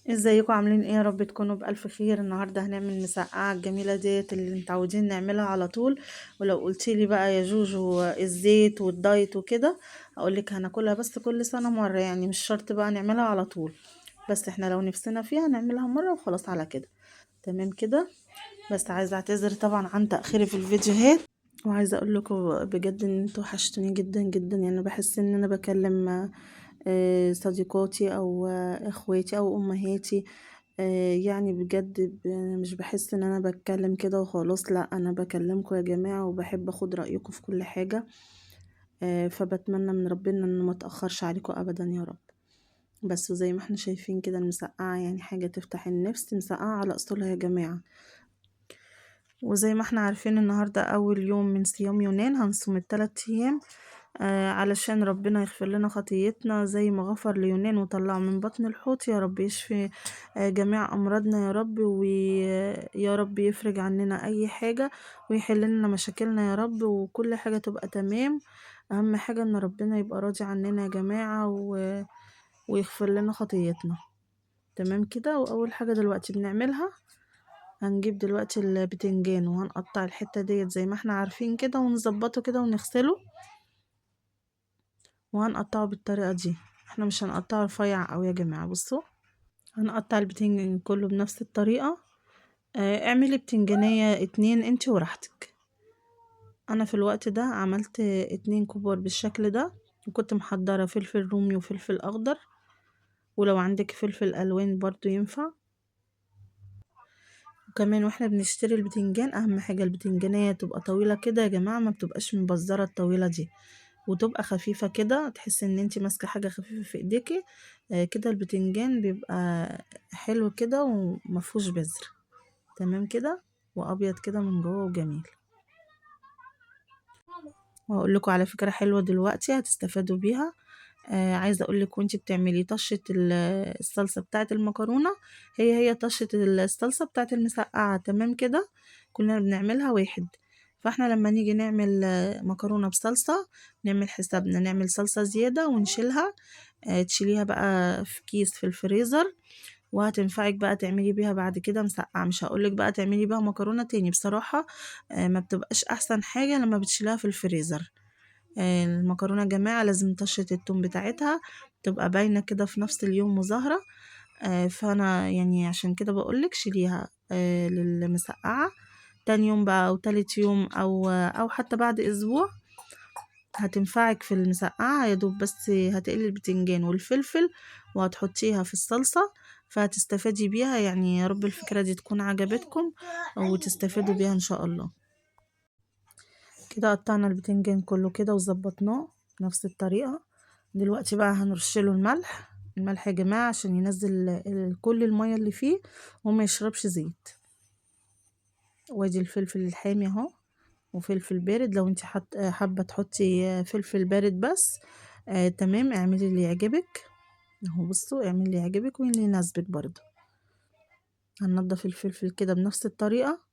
ازيكم عاملين ايه؟ يا رب تكونوا بألف خير. النهارده هنعمل مسقعة الجميلة ديت اللي متعودين نعملها على طول. ولو قلتيلي بقى يا جوجو الزيت والدايت وكده هقولك هناكلها بس كل سنة مرة، يعني مش شرط بقى نعملها على طول، بس احنا لو نفسنا فيها نعملها مرة وخلاص على كده. تمام كده. بس عايزة اعتذر طبعا عن تأخيري في الفيديوهات، وعايزة اقول لكم بجد ان انتوا وحشتوني جدا جدا. يعني بحس ان انا بكلم صديقاتي او اخواتي او امهاتي. يعني بجد مش بحس ان انا بتكلم كده وخلاص، لا انا بكلمكم يا جماعة وبحب اخد رأيكم في كل حاجة. فبتمنى من ربنا ان ما تأخرش عليكم ابدا يا رب. بس زي ما احنا شايفين كده المسقعة يعني حاجة تفتح النفس، مسقعة على اصولها يا جماعة. وزي ما احنا عارفين النهاردة أول يوم من صيام يونان، هنصوم ال3 أيام علشان ربنا يغفر لنا خطيتنا زي ما غفر ليونان وطلعه من بطن الحوت. يا رب يشفي جميع أمراضنا يا رب، ويا رب يفرج عننا أي حاجة ويحل لنا مشاكلنا يا رب، وكل حاجة تبقى تمام. أهم حاجة إن ربنا يبقى راضي عننا يا جماعة ويغفر لنا خطيتنا. تمام كده. وأول حاجة دلوقتي بنعملها، هنجيب دلوقتي البتنجان وهنقطع الحتة ديت زي ما احنا عارفين كده ونظبطه كده ونغسله، وهنقطعه بالطريقة دي. احنا مش هنقطعه رفيع اوي يا جماعة. بصوا، هنقطع البتنجان كله بنفس الطريقة. اعملي بتنجانية 2 انتي وراحتك. انا في الوقت ده عملت 2 كبار بالشكل ده، وكنت محضرة فلفل رومي وفلفل اخضر، ولو عندك فلفل الوان برضو ينفع. وكمان واحنا بنشتري البتنجان اهم حاجة البتنجانية تبقى طويلة كده يا جماعة، ما بتبقاش مبزرة الطويلة دي، وتبقى خفيفة كده، تحس ان انتي ماسكة حاجة خفيفة في ايديكي. كده البتنجان بيبقى حلو كده ومفهوش بذر. تمام كده. وابيض كده من جوه وجميل. وهقول لكم على فكرة حلوة دلوقتي هتستفادوا بيها. عايزة اقولك وانتي بتعملي طشة الصلصة بتاعة المكرونة، هي طشة الصلصة بتاعة المسقعة. تمام كده. كلنا بنعملها واحد. فاحنا لما نيجي نعمل مكرونة بصلصة، نعمل حسابنا نعمل صلصة زيادة ونشيلها. تشيليها بقى في كيس في الفريزر، وهتنفعك بقى تعملي بيها بعد كده مسقعة. مش هقولك بقى تعملي بيها مكرونة تاني بصراحة. ما بتبقاش احسن حاجة لما بتشيلها في الفريزر. المكرونة يا جماعة لازم طشة التوم بتاعتها تبقى باينة كده في نفس اليوم وظاهرة. فانا يعني عشان كده بقولك شيليها للمسقعة تاني يوم بقى او تالت يوم او حتى بعد اسبوع. هتنفعك في المسقعة يا دوب، بس هتقلي البتنجان والفلفل وهتحطيها في الصلصة، فهتستفادي بيها. يعني يا رب الفكرة دي تكون عجبتكم وتستفادوا بيها ان شاء الله. كده قطعنا البتنجان كله كده وظبطناه بنفس الطريقة. دلوقتي بقى هنرشله الملح. الملح يا جماعة عشان ينزل كل المية اللي فيه وما يشربش زيت. وادي الفلفل الحامي اهو، وفلفل بارد لو انت حابة تحطي فلفل بارد بس. تمام، اعملي اللي يعجبك اهو. بصوا، اعملي اللي يعجبك واللي يناسبك برضه. هننضف الفلفل كده بنفس الطريقة،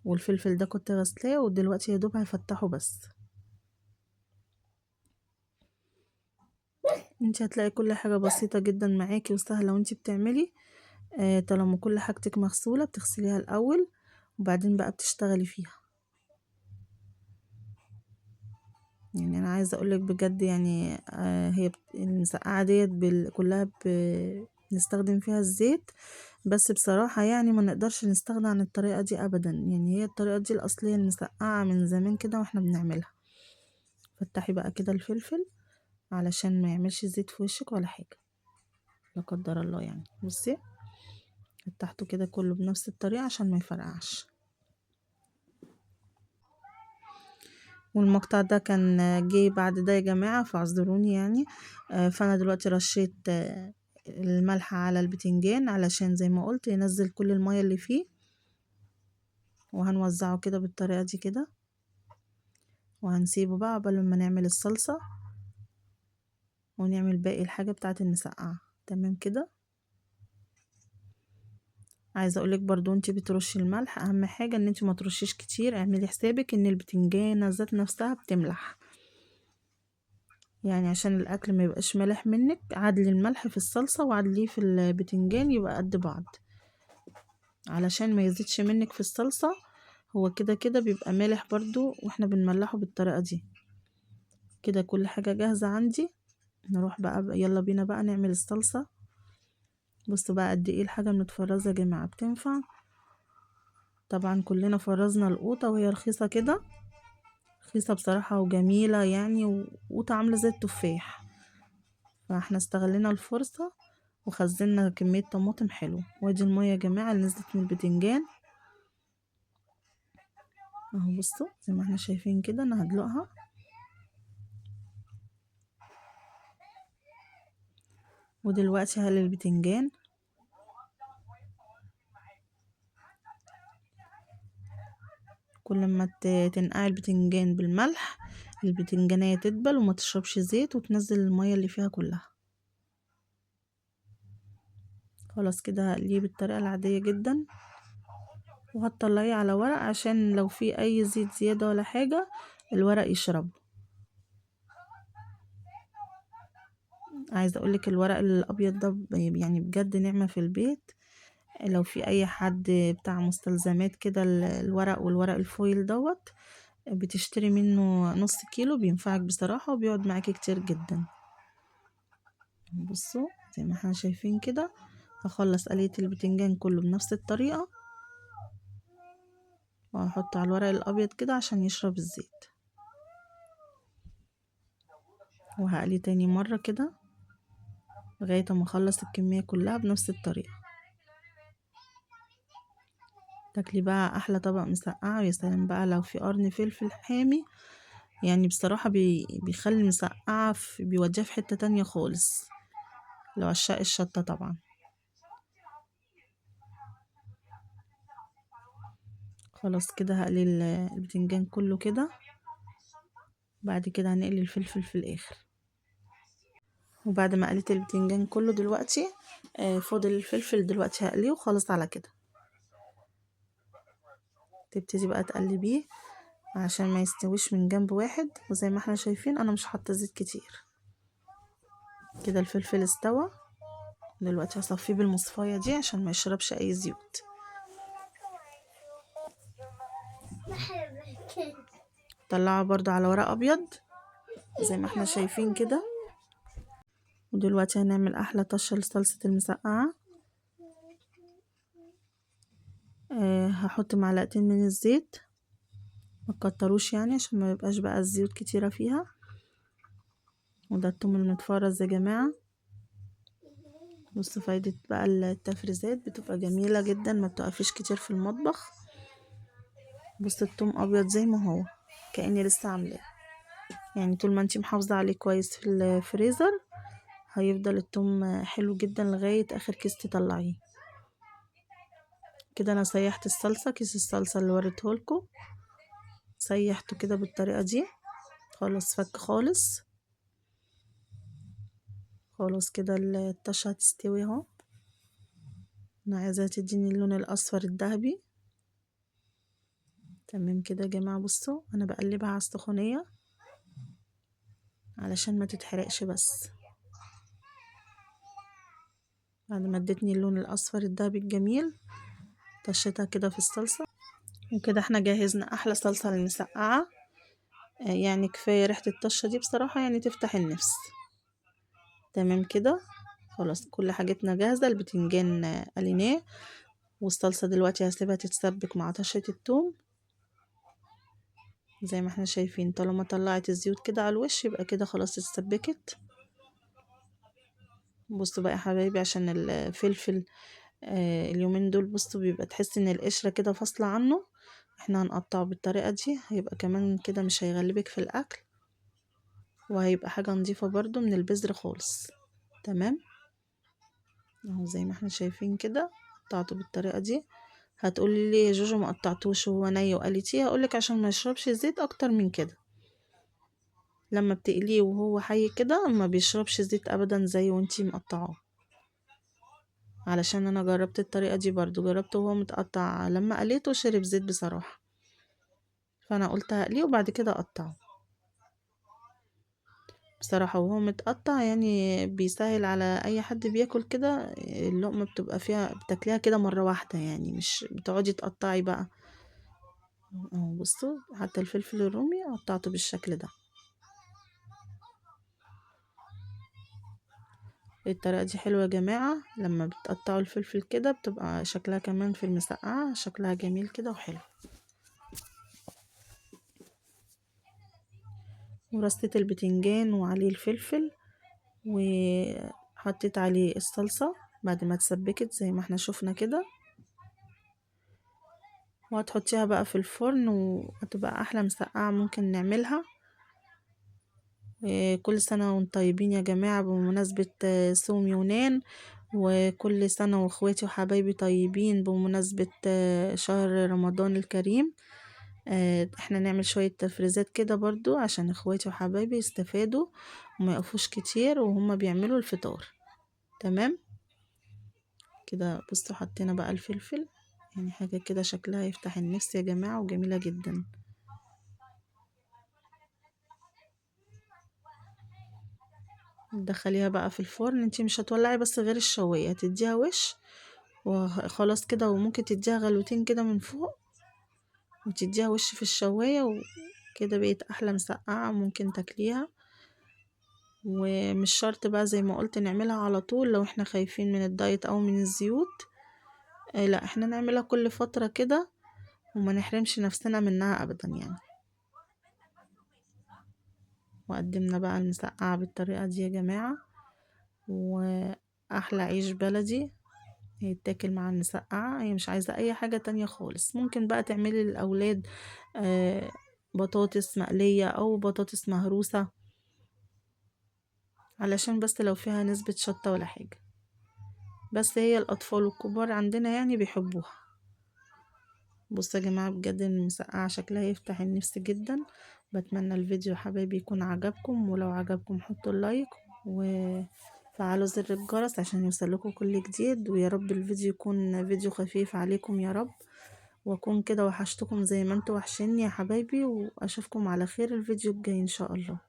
والفلفل ده كنت غسلاه ودلوقتي يا دوب هفتحه بس. انت هتلاقي كل حاجة بسيطة جدا معاكي وسهلة وانت بتعملي. طالما كل حاجتك مغسولة بتغسليها الأول وبعدين بقى بتشتغلي فيها. يعني أنا عايزة أقولك بجد يعني هي المسقعة ديت كلها بنستخدم فيها الزيت، بس بصراحة يعني ما نقدرش نستغنى عن الطريقة دي أبدا. يعني هي الطريقة دي الأصلية المسقعة من زمان كده واحنا بنعملها. فتحي بقى كده الفلفل علشان ما يعملش زيت في وشك ولا حاجة لا قدر الله. يعني بصي، فتحته كده كله بنفس الطريقة عشان ما يفرقعش. والمقطع ده كان جه بعد ده يا جماعة، فاعذروني يعني. فانا دلوقتي رشيت الملح على البتنجان علشان زي ما قلت ينزل كل المية اللي فيه، وهنوزعه كده بالطريقة دي كده، وهنسيبه بقى قبل ما نعمل الصلصة ونعمل باقي الحاجة بتاعة المسقعة. تمام كده. عايزة اقولك برضو انتي بترشي الملح اهم حاجة ان انتي ما ترشيش كتير، اعملي حسابك ان البتنجانة ذات نفسها بتملح. يعني عشان الاكل ما يبقاش مالح منك، عدلي الملح في الصلصة وعدليه في البتنجان يبقى قد بعض، علشان ما يزيدش منك في الصلصة. هو كده كده بيبقى مالح برضو واحنا بنملحه بالطريقة دي. كده كل حاجة جاهزة عندي. نروح بقى يلا بينا بقى نعمل الصلصة. بصوا بقى قد ايه الحاجة المتفرزة يا جماعة بتنفع. طبعا كلنا فرزنا القوطة وهي رخيصة كده، رخيصة بصراحة وجميلة يعني، وقوطة عاملة زي التفاح. فاحنا استغلنا الفرصة وخزنا كمية طماطم حلو. وادي المية يا جماعة اللي نزلت من البتنجان اهو. بصوا زي ما احنا شايفين كده، انا هدلقها. ودلوقتي هقلي البتنجان. كل ما تنقعي البتنجان بالملح، البتنجانية تدبل وما تشربش زيت وتنزل المية اللي فيها كلها. خلاص كده هقليه بالطريقة العادية جدا، وهتطلعيه على ورق عشان لو في اي زيت زيادة ولا حاجة الورق يشرب. عايزة اقولك الورق الابيض ده يعني بجد نعمة في البيت. لو في اي حد بتاع مستلزمات كده الورق والورق الفويل دوت، بتشتري منه نص كيلو بينفعك بصراحة وبيقعد معاكي كتير جدا. بصوا زي ما احنا شايفين كده، هخلص قلية البتنجان كله بنفس الطريقة، وهحطه على الورق الابيض كده عشان يشرب الزيت. وهقليه تاني مرة كده لغاية ما اخلص الكمية كلها بنفس الطريقة. تاكلي بقى احلى طبق مسقعة. ويا سلام بقى لو في قرن فلفل حامي، يعني بصراحة بيخلي المسقعة بيوديها في حتة تانية خالص، لو عشاق الشطة طبعا. خلاص كده هقلي البتنجان كله كده. بعد كده هنقلي الفلفل في الاخر. وبعد ما قليت البتنجان كله دلوقتي فاضل الفلفل. دلوقتي هقليه وخلاص على كده. تبتدي بقى تقلبيه عشان ما يستويش من جنب واحد. وزي ما احنا شايفين انا مش حاطه زيت كتير. كده الفلفل استوى. دلوقتي هصفيه بالمصفايه دي عشان ما يشربش اي زيوت. طلعه برضو على ورق ابيض زي ما احنا شايفين كده. ودلوقتي هنعمل احلى طشه لصلصه المسقعه. هحط معلقتين من الزيت، ما تكتروش يعني عشان ما يبقاش بقى الزيوت كتيره فيها. وده التوم المتفرز يا جماعه. بص فايدة بقى التفريزات بتبقى جميلة جدا، ما بتقفيش كتير في المطبخ. بص التوم ابيض زي ما هو كأني لسه عاملاه. يعني طول ما انتي محافظة عليه كويس في الفريزر هيفضل التوم حلو جدا لغاية اخر كيس تطلعيه. كده انا سيحت الصلصة، كيس الصلصة اللي وريتهولكوا سيحته كده بالطريقة دي. خلاص فك خالص. خلاص كده الطشة هتستوي اهو. انا عايزاها تديني اللون الاصفر الذهبي. تمام كده يا جماعة. بصوا انا بقلبها على السخونية علشان ما تتحرقش. بس بعد ما ادتني اللون الاصفر الذهبي الجميل طشيتها كده في الصلصة. وكده احنا جهزنا احلى صلصة للمسقعة. يعني كفاية ريحة الطشة دي بصراحة يعني تفتح النفس. تمام كده. خلاص كل حاجتنا جاهزة. البتنجان قليناه، والصلصة دلوقتي هسيبها تتسبك مع طشة التوم. زي ما احنا شايفين طالما طلعت الزيوت كده على الوش يبقى كده خلاص اتسبكت. بصوا بقى يا حبايبي عشان الفلفل اليومين دول بصوا بيبقى تحس ان القشرة كده فاصلة عنه. احنا هنقطعه بالطريقة دي، هيبقى كمان كده مش هيغلبك في الاكل، وهيبقى حاجة نظيفة برضو من البذر خالص. تمام اهو زي ما احنا شايفين كده قطعته بالطريقة دي. هتقولي لي يا جوجو ما قطعتوش وهو ني وقليتيه؟ هقولك عشان ما يشربش زيت اكتر من كده. لما بتقليه وهو حي كده ما بيشربش زيت ابدا زي وانتي مقطعاه. علشان انا جربت الطريقة دي برضو، جربته وهو متقطع لما قليته شرب زيت بصراحة. فانا قلت هقليه وبعد كده اقطعه. بصراحة، وهو متقطع يعني بيسهل على اي حد بياكل كده. اللقمة بتبقى فيها بتاكليها كده مرة واحدة، يعني مش بتقعدي تقطعي بقى. اهو بصوا، حتى الفلفل الرومي قطعته بالشكل ده. الطريقة دي حلوة يا جماعة، لما بتقطعوا الفلفل كده بتبقى شكلها كمان في المسقعة شكلها جميل كده وحلو. ورصيت البتنجان وعليه الفلفل، وحطيت عليه الصلصة بعد ما اتسبكت زي ما احنا شفنا كده، وهتحطيها بقى في الفرن وهتبقى احلى مسقعة ممكن نعملها. كل سنة وانتم طيبين يا جماعة بمناسبة صوم يونان، وكل سنة واخواتي وحبايبي طيبين بمناسبة شهر رمضان الكريم. احنا نعمل شوية تفريزات كده برضو عشان اخواتي وحبايبي يستفادوا وما يقفوش كتير وهم بيعملوا الفطار. تمام كده. بصوا حطينا بقى الفلفل، يعني حاجة كده شكلها يفتح النفس يا جماعة وجميلة جدا. تدخليها بقى في الفرن، انتي مش هتولعي بس غير الشواية، تديها وش وخلاص كده، وممكن تديها غلوتين كده من فوق وتديها وش في الشواية، وكده بقت احلى مسقعة ممكن تاكليها. ومش شرط بقى زي ما قلت نعملها على طول لو احنا خايفين من الدايت او من الزيوت. لا، احنا نعملها كل فترة كده وما نحرمش نفسنا منها ابدا يعني. وقدمنا بقى المسقعة بالطريقة دي يا جماعة، واحلى عيش بلدي يتاكل مع المسقعة. هي مش عايزة اي حاجة تانية خالص. ممكن بقى تعملي للاولاد آه بطاطس مقلية او بطاطس مهروسة، علشان بس لو فيها نسبة شطة ولا حاجة، بس هي الاطفال والكبار عندنا يعني بيحبوها. بصوا يا جماعة، بجد المسقعة شكلها يفتح النفس جدا. بتمنى الفيديو يا حبايبي يكون عجبكم، ولو عجبكم حطوا اللايك وفعلوا زر الجرس عشان يوصلكوا كل جديد. ويا رب الفيديو يكون فيديو خفيف عليكم يا رب، واكون كده وحشتكم زي ما انتوا وحشيني يا حبايبي، واشوفكم على خير الفيديو الجاي ان شاء الله.